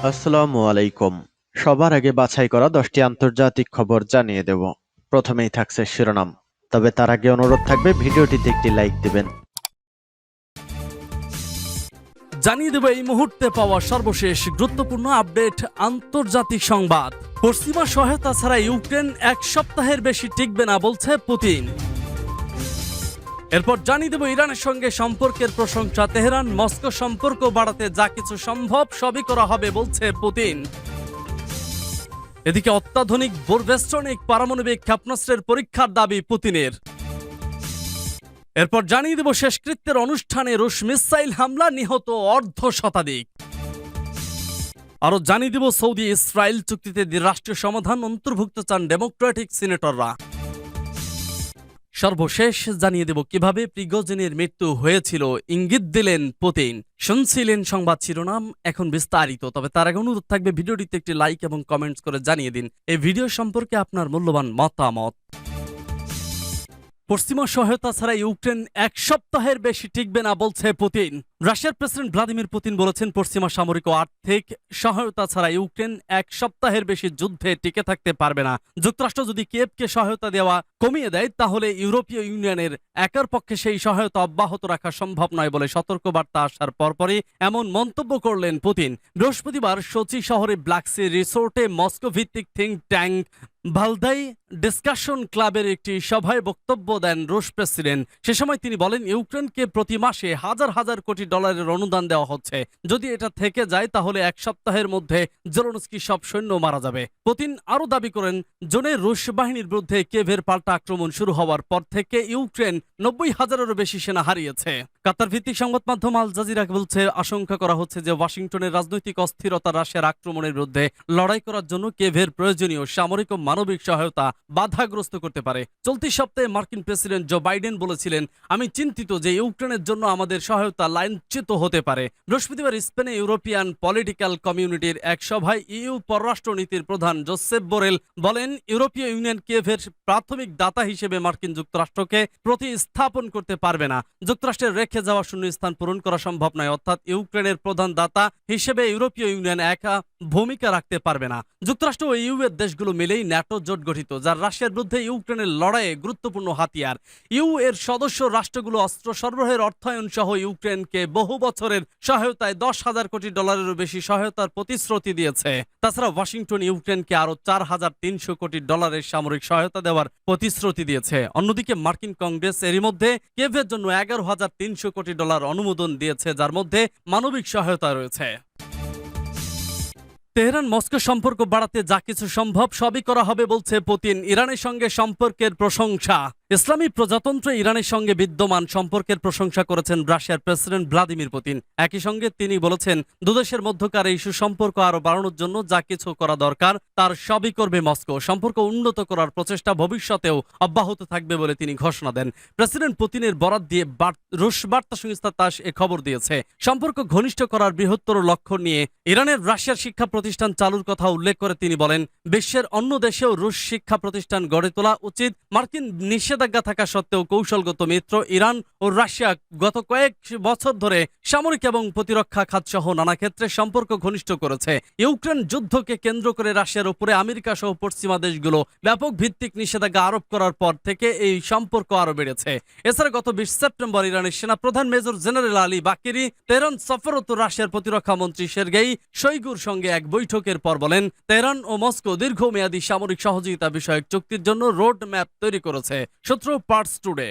আসসালামু আলাইকুম। সবার আগে বাছাই করা 10টি আন্তর্জাতিক খবর জানিয়ে দেব। প্রথমেই থাকছে শিরোনাম। তবে তার আগে অনুরোধ থাকবে ভিডিওটিতে একটি লাইক দিবেন। জানিয়ে দেব এই মুহূর্তে পাওয়া সর্বশেষ গুরুত্বপূর্ণ আপডেট আন্তর্জাতিক সংবাদ। পশ্চিমা সহায়তা ছাড়া ইউক্রেন এক সপ্তাহের বেশি টিকবে না বলছে পুতিন। এরপর জানিয়ে দেব ইরানের সঙ্গে সম্পর্কের প্রশংসা। তেহরান মস্কো সম্পর্ক বাড়াতে যা কিছু সম্ভব সবই করা হবে বলছে পুতিন। এদিকে অত্যাধুনিক বোরভেস্টনিক পারমাণবিক ক্ষেপণাস্ত্রের পরীক্ষার দাবি পুতিনের। এরপর জানিয়ে দেব শেষকৃত্যের অনুষ্ঠানে রুশ মিসাইল হামলা, নিহত অর্ধ শতাধিক। আরো জানিয়ে দেব সৌদি ইসরায়েল চুক্তিতে দ্বিরাষ্ট্রীয় সমাধান অন্তর্ভুক্ত চান ডেমোক্রেটিক সিনেটররা। সর্বশেষ জানিয়ে দেব কিভাবে প্রিগোজিনের মৃত্যু হয়েছিল, ইঙ্গিত দিলেন পুতিন। শুনছিলেন সংবাদ শিরোনাম, এখন বিস্তারিত। তবে তার আগে অনুরোধ থাকবে ভিডিওটিতে একটি লাইক এবং কমেন্টস করে জানিয়ে দিন এই ভিডিও সম্পর্কে আপনার মূল্যবান মতামত। পশ্চিমা সহায়তা ছাড়া ইউক্রেন এক সপ্তাহের বেশি টিকবে না বলছে পুতিন। রাশিয়ার প্রেসিডেন্ট ভ্লাদিমির পুতিন বলেছেন, পশ্চিমা সামরিক ও আর্থিক সহায়তা ছাড়া ইউক্রেন এক সপ্তাহের বেশি যুদ্ধে টিকে থাকতে পারবে না। যুক্তরাষ্ট্র যদি কিয়েভকে সহায়তা দেওয়া কমিয়ে দেয় তাহলে ইউরোপীয় ইউনিয়নের একার পক্ষে সেই সহায়তা অব্যাহত রাখা সম্ভব নয় বলে সতর্কবার্তা আসার পরপরই এমন মন্তব্য করলেন পুতিন। বৃহস্পতিবার সোচি শহরে ব্ল্যাক সি রিসোর্টে মস্কো ভিত্তিক থিঙ্ক ট্যাঙ্ক ভালদাই ডিসকাশন ক্লাবের একটি সভায় বক্তব্য দেন রুশ প্রেসিডেন্ট। সে সময় তিনি বলেন, ইউক্রেনকে প্রতি মাসে হাজার হাজার কোটি ডলারের অনুদান দেওয়া হচ্ছে। যদি এটা থেকে যায় তাহলে এক সপ্তাহের মধ্যে জেলেনস্কি সব সৈন্য মারা যাবে। পুতিন আরও দাবি করেন, জুনে রুশ বাহিনীর বিরুদ্ধে কিয়েভের পাল্টা আক্রমণ শুরু হওয়ার পর থেকে ইউক্রেন 90,000-এরও বেশি সেনা হারিয়েছে। কাতার ভিত্তিক সংবাদ মাধ্যম আল জাজিরা বলছে, আশঙ্কা করা হচ্ছে যে ওয়াশিংটনের রাজনৈতিক অস্থিরতা রাশিয়ার আক্রমণের বিরুদ্ধে লড়াই করার জন্য কিয়েভের প্রয়োজনীয় সামরিক ও মানবিক সহায়তা বাধাগ্রস্ত করতে পারে। চলতি সপ্তাহে মার্কিন প্রেসিডেন্ট জো বাইডেন বলেছিলেন, আমি চিন্তিত যে ইউক্রেনের জন্য আমাদের সহায়তা লাইনচ্যুত হতে পারে। বৃহস্পতিবার স্পেনে ইউরোপিয়ান পলিটিক্যাল কমিউনিটির এক সভায় ইইউ পররাষ্ট্রনীতির প্রধান জোসেফ বোরেল বলেন, ইউরোপীয় ইউনিয়ন কিয়েভের প্রাথমিক দাতা হিসেবে মার্কিন যুক্তরাষ্ট্রকে প্রতিস্থাপন করতে পারবে না। যুক্তরাষ্ট্রের রেখে যাওয়া শূন্যস্থান পূরণ করা সম্ভব নয়, অর্থাৎ ইউক্রেনের প্রধান দাতা হিসেবে ইউরোপীয় ইউনিয়ন একা ভূমিকা রাখতে পারবে না। যুক্তরাষ্ট্র ও ইউ এর দেশগুলো মিলেই ন্যাটো জোট গঠিত, যার রাশিয়ার বিরুদ্ধে ইউক্রেনের লড়াইয়ে গুরুত্বপূর্ণ হাতিয়ার। ইউ এর সদস্য রাষ্ট্রগুলো অস্ত্র সরবরাহের অর্থায়ন সহ ইউক্রেনকে বহু বছরের সহায়তায় 10,000 কোটি ডলারেরও বেশি সহায়তার প্রতিশ্রুতি দিয়েছে। তাছাড়া ওয়াশিংটন ইউক্রেনকে আরও 4,300 কোটি ডলারের সামরিক সহায়তা দেওয়ার প্রতিশ্রুতি দিয়েছে। অন্যদিকে মার্কিন কংগ্রেস এরই মধ্যে কিয়েভের জন্য 11,300 কোটি ডলার অনুমোদন দিয়েছে, যার মধ্যে মানবিক সহায়তা রয়েছে। তেহরান মস্কো সম্পর্ক বাড়াতে যা কিছু সম্ভব সবই করা হবে বলছে পুতিন। ইরানের সঙ্গে সম্পর্কের প্রশংসা। ইসলামী প্রজাতন্ত্র ইরানের সঙ্গে বিদ্যমান সম্পর্কের প্রশংসা করেছেন রাশিয়ার প্রেসিডেন্ট ভ্লাদিমির পুতিন। একই সঙ্গে তিনি বলেছেন, দুদেশের মধ্যকার এই সুসম্পর্ক আরও বাড়ানোর জন্য যা কিছু করা দরকার তার সবই করবে মস্কো। সম্পর্ক উন্নত করার প্রচেষ্টা ভবিষ্যতেও অব্যাহত থাকবে বলে তিনি ঘোষণা দেন। প্রেসিডেন্ট পুতিনের বরাত দিয়ে রুশ বার্তা সংস্থা তাস এ খবর দিয়েছে। সম্পর্ক ঘনিষ্ঠ করার বৃহত্তর লক্ষ্য নিয়ে ইরানের রাশিয়ার শিক্ষা প্রতিষ্ঠান চালুর কথা উল্লেখ করে তিনি বলেন, বিশ্বের অন্য দেশেও রুশ শিক্ষা প্রতিষ্ঠান গড়ে তোলা উচিত। মার্কিন নিষেধাজ্ঞা থাকা সত্ত্বেও কৌশলগত মিত্র ইরান ও রাশিয়া গত কয়েক বছর ধরে সামরিক এবং প্রতিরক্ষা খাত সহ নানা ক্ষেত্রে সম্পর্ক ঘনিষ্ঠ করেছে। ইউক্রেন যুদ্ধকে কেন্দ্র করে রাশিয়ার উপরে আমেরিকা সহ পশ্চিমা দেশগুলো ব্যাপক ভিত্তিক নিষেধাজ্ঞা আরোপ করার পর থেকে এই সম্পর্ক আরো বেড়েছে। এছাড়া গত 20 সেপ্টেম্বর ইরানের সেনাপ্রধান major general Ali Bagheri Tehran সফররত রাশিয়ার প্রতিরক্ষা মন্ত্রী সের্গেই শোইগুর সঙ্গে এক বৈঠকের পর বলেন, তেহরান ও মস্কো দীর্ঘমেয়াদী সামরিক সহযোগিতা বিষয়ক চুক্তির জন্য রোড ম্যাপ তৈরি করেছে। সূত্র পার্টস টুডে।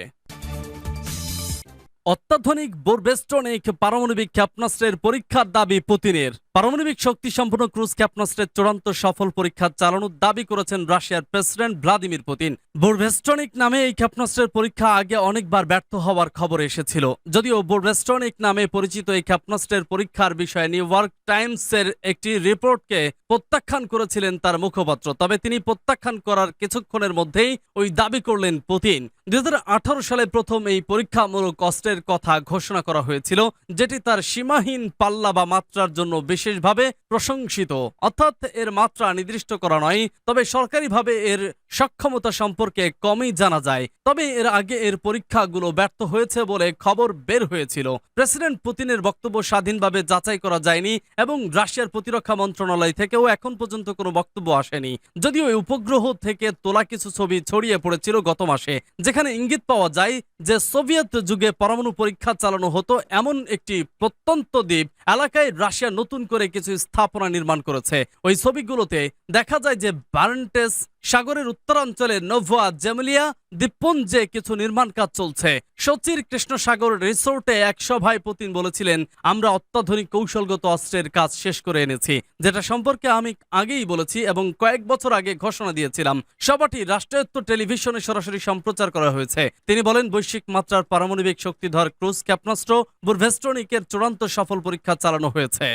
অত্যাধুনিক বোরভেস্টনিক পারমাণবিক ক্ষেপণাস্ত্রের পরীক্ষার দাবি পুতিনের। পারমাণবিক শক্তি সম্পন্ন ক্রুজ ক্ষেপণাস্ত্রের চূড়ান্ত সফল পরীক্ষা চালানোর দাবি করেছেন রাশিয়ার প্রেসিডেন্ট ভ্লাদিমির পুতিন। বোরভেস্টনিক নামে এই ক্ষেপণাস্ত্রের পরীক্ষা আগে অনেকবার ব্যর্থ হওয়ার খবর এসেছিল। যদিও বোরভেস্টনিক নামে পরিচিত এই ক্ষেপণাস্ত্রের পরীক্ষার বিষয়ে নিউ ইয়র্ক টাইমসের একটি রিপোর্টকে প্রত্যাখ্যান করেছিলেন তার মুখপাত্র, তবে তিনি প্রত্যাখ্যান করার কিছুক্ষণের মধ্যেই ওই দাবি করলেন পুতিন। 2018 সালে প্রথম এই পরীক্ষামূলক অস্ত্রের অস্ত্রের কথা ঘোষণা করা হয়েছিল, যেটি তার সীমাহীন পাল্লা বা মাত্রার জন্য বিশেষভাবে প্রশংসিত। অর্থাৎ এর মাত্রা নির্দিষ্ট করা নয়, তবে সরকারিভাবে এর সক্ষমতা সম্পর্কে কমই জানা যায়। তবে এর আগে এর পরীক্ষাগুলো ব্যর্থ হয়েছে বলে খবর বের হয়েছিল। প্রেসিডেন্ট পুতিনের বক্তব্য স্বাধীনভাবে যাচাই করা যায়নি এবং রাশিয়ার প্রতিরক্ষা মন্ত্রণালয় থেকেও এখন পর্যন্ত কোনো বক্তব্য আসেনি। যদিও এই উপগ্রহ থেকে তোলা কিছু ছবি ছড়িয়ে পড়েছিল গত মাসে, যেখানে ইঙ্গিত পাওয়া যায় যে সোভিয়েত যুগে পরমাণু পরীক্ষা চালানো হতো এমন একটি প্রত্যন্ত দ্বীপ এলাকায় রাশিয়া নতুন করে কিছু স্থাপনা নির্মাণ করেছে। ওই ছবিগুলোতে দেখা যায় যে বারেন্টেস সাগরের উত্তরাঞ্চলে নোভোয়া জেমেলিয়া দ্বীপপুঞ্জে কিছু নির্মাণ কাজ চলছে। সচির কৃষ্ণসাগর রিসোর্টে এক সভায় পুতিন বলেছিলেন, আমরা অত্যাধুনিক কৌশলগত অস্ত্রের কাজ শেষ করে এনেছি, যেটা সম্পর্কে আমি আগেই বলেছি এবং কয়েক বছর আগে ঘোষণা দিয়েছিলাম। সভাটি রাষ্ট্রায়ত্ত টেলিভিশনে সরাসরি সম্প্রচার করা হয়েছে। তিনি বলেন, বৈশ্বিক মাত্রার পারমাণবিক শক্তিধর ক্রুজ ক্ষেপণাস্ত্র বুরভেস্টনিকের চূড়ান্ত সফল পরীক্ষা চালানো হয়েছে।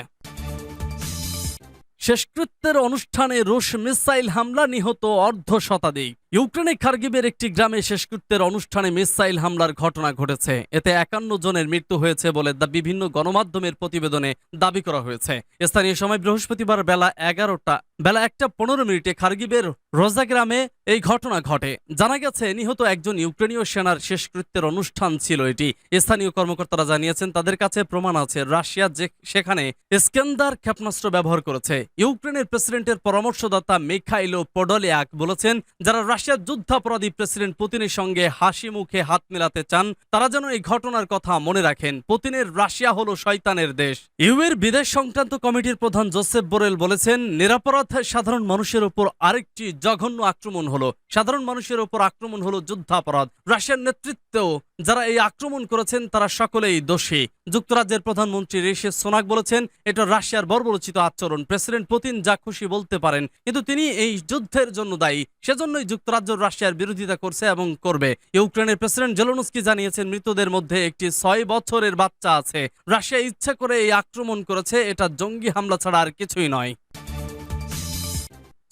শেষকৃত্যের অনুষ্ঠানে রুশ মিসাইল হামলা, নিহত অর্ধ শতাধিক। ইউক্রেনে খার্কিভের একটি গ্রামে শেষকৃত্যের অনুষ্ঠানে মিসাইল হামলার ঘটনা ঘটেছে। এতে 51 জনের মৃত্যু হয়েছে বলে বিভিন্ন গণমাধ্যমের প্রতিবেদনে দাবি করা হয়েছে। স্থানীয় সময় বৃহস্পতিবার বেলা 1:15 খার্কিভের রোজা গ্রামে এই ঘটনা ঘটে। জানা গেছে, নিহত একজন ইউক্রেনীয় সেনার শেষকৃত্যের অনুষ্ঠান ছিল এটি। স্থানীয় কর্মকর্তারা জানিয়েছেন, তাদের কাছে প্রমাণ আছে রাশিয়া সেখানে ইস্কান্দার ক্ষেপণাস্ত্র ব্যবহার করেছে। ইউক্রেনের প্রেসিডেন্টের পরামর্শদাতা মিখাইলো পোডোলিয়াক বলেছেন, যারা রাশিয়ার যুদ্ধাপরাধী প্রেসিডেন্ট পুতিনের সঙ্গে হাসি মুখে হাত মেলাতে চান, তারা যেন এই ঘটনার কথা মনে রাখেন। পুতিনের রাশিয়া হলো শয়তানের দেশ। ইউএর বিদেশ সংক্রান্ত কমিটির প্রধান জোসেফ বোরেল বলেছেন, নিরাপরাধ সাধারণ মানুষের উপর আরেকটি জঘন্য আক্রমণ হলো। সাধারণ মানুষের উপর আক্রমণ হলো যুদ্ধাপরাধ। রাশিয়ার নেতৃত্বেও যারা এই আক্রমণ করেছেন তারা সকলেই দোষী। যুক্তরাজ্যের প্রধানমন্ত্রী ঋষি সুনাক বলেছেন, এটা রাশিয়ার বর্বরোচিত আচরণ। প্রেসিডেন্ট পুতিন যা খুশি বলতে পারেন, কিন্তু তিনি এই যুদ্ধের জন্য দায়ী। সেজন্যই যুক্তরাজ্য রাশিয়ার বিরোধিতা করছে এবং করবে। ইউক্রেনের প্রেসিডেন্ট জেলেনস্কি জানিয়েছেন, মৃতদের মধ্যে একটি 6 বছরের বাচ্চা আছে। রাশিয়া ইচ্ছা করে এই আক্রমণ করেছে, এটা জঙ্গি হামলা ছাড়া আর কিছুই নয়।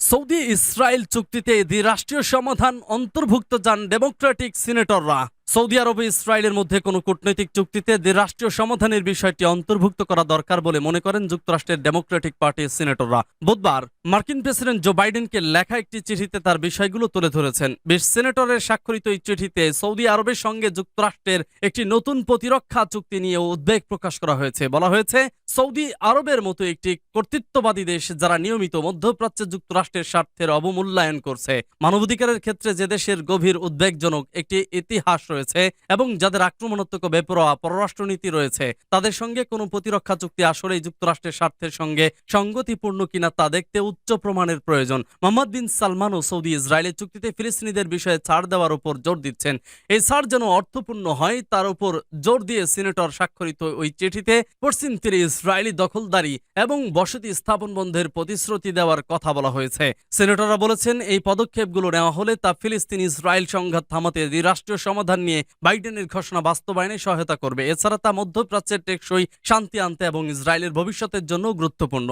সৌদি ইসরায়েল চুক্তিতে দ্বিরাষ্ট্রীয় সমাধান অন্তর্ভুক্ত যান ডেমোক্রেটিক সিনেটররা। সৌদি আরব ও ইসরায়েলের মধ্যে কোনো কূটনৈতিক চুক্তিতে দ্বিরাষ্ট্রীয় সমাধানের বিষয়টি অন্তর্ভুক্ত করা দরকার বলে মনে করেন যুক্তরাষ্ট্রের ডেমোক্রেটিক পার্টির সিনেটররা। বুধবার মার্কিন প্রেসিডেন্ট জো বাইডেনকে লেখা একটি চিঠিতে তার বিষয়গুলো তুলে ধরেছেন। 20 সিনেটরের স্বাক্ষরিত এই চিঠিতে সৌদি আরবের সঙ্গে যুক্তরাষ্ট্রের একটি নতুন প্রতিরক্ষা চুক্তি নিয়ে উদ্বেগ প্রকাশ করা হয়েছে। বলা হয়েছে, সৌদি আরবের মতো একটি কর্তৃত্ববাদী দেশ যারা নিয়মিত মধ্যপ্রাচ্যে যুক্তরাষ্ট্রের স্বার্থের অবমূল্যায়ন করছে, মানবাধিকারের ক্ষেত্রে যে দেশের গভীর উদ্বেগজনক একটি ইতিহাস রয়েছে এবং যাদের আক্রমণাত্মক ও বেপরোয়া পররাষ্ট্রনীতি রয়েছে, তাদের সঙ্গে কোনো প্রতিরক্ষা চুক্তি আসলেই যুক্তরাষ্ট্রের স্বার্থের সঙ্গে সঙ্গতিপূর্ণ কিনা তা দেখতে উচ্চ প্রমাণের প্রয়োজন। মোহাম্মদ বিন সালমানও সৌদি ইসরায়েলের চুক্তিতে ফিলিস্তিনিদের বিষয়ে ছাড় দেওয়ার উপর জোর দিচ্ছেন। এই ছাড় যেন অর্থপূর্ণ হয় তার উপর জোর দিয়ে সিনেটর স্বাক্ষরিত ওই চিঠিতে পশ্চিম তীরে ইসরায়েলি দখলদারি এবং বসতি স্থাপন বন্ধের প্রতিশ্রুতি দেওয়ার কথা বলা হয়েছে। সিনেটররা বলেছেন, এই পদক্ষেপগুলো নেওয়া হলে তা ফিলিস্তিন ইসরায়েল সংঘাত থামাতে দ্বিরাষ্ট্রীয় সমাধান নিয়ে বাইডেনের ঘোষণা বাস্তবায়নে সহায়তা করবে। এছাড়া তা মধ্যপ্রাচ্যের টেকসই শান্তি আনতে এবং ইসরায়েলের ভবিষ্যতের জন্য গুরুত্বপূর্ণ।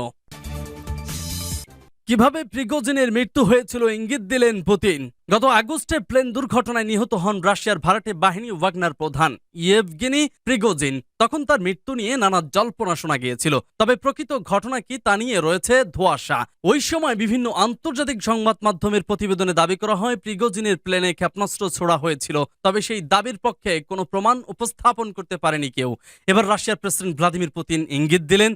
কিভাবে প্রিগোজিনের মৃত্যু হয়েছিল ইঙ্গিত দিলেন পুতিন। গত আগস্টে প্লেন দুর্ঘটনায় নিহত হন রাশিয়ার ভাড়াটে বাহিনী ওয়াগনার প্রধান ইয়েভগেনি প্রিগোজিন। তখন তার মৃত্যু নিয়ে নানা জল্পনা শোনা গিয়েছিল, তবে প্রকৃত ঘটনা কি তা নিয়ে রয়েছে ধোঁয়াশা। ওই সময় বিভিন্ন আন্তর্জাতিক সংবাদ মাধ্যমের প্রতিবেদনে দাবি করা হয় প্রিগোজিনের প্লেনে ক্ষেপণাস্ত্র ছোড়া হয়েছিল, তবে সেই দাবির পক্ষে কোনো প্রমাণ উপস্থাপন করতে পারেনি কেউ। এবার রাশিয়ার প্রেসিডেন্ট ভ্লাদিমির পুতিন ইঙ্গিত দিলেন,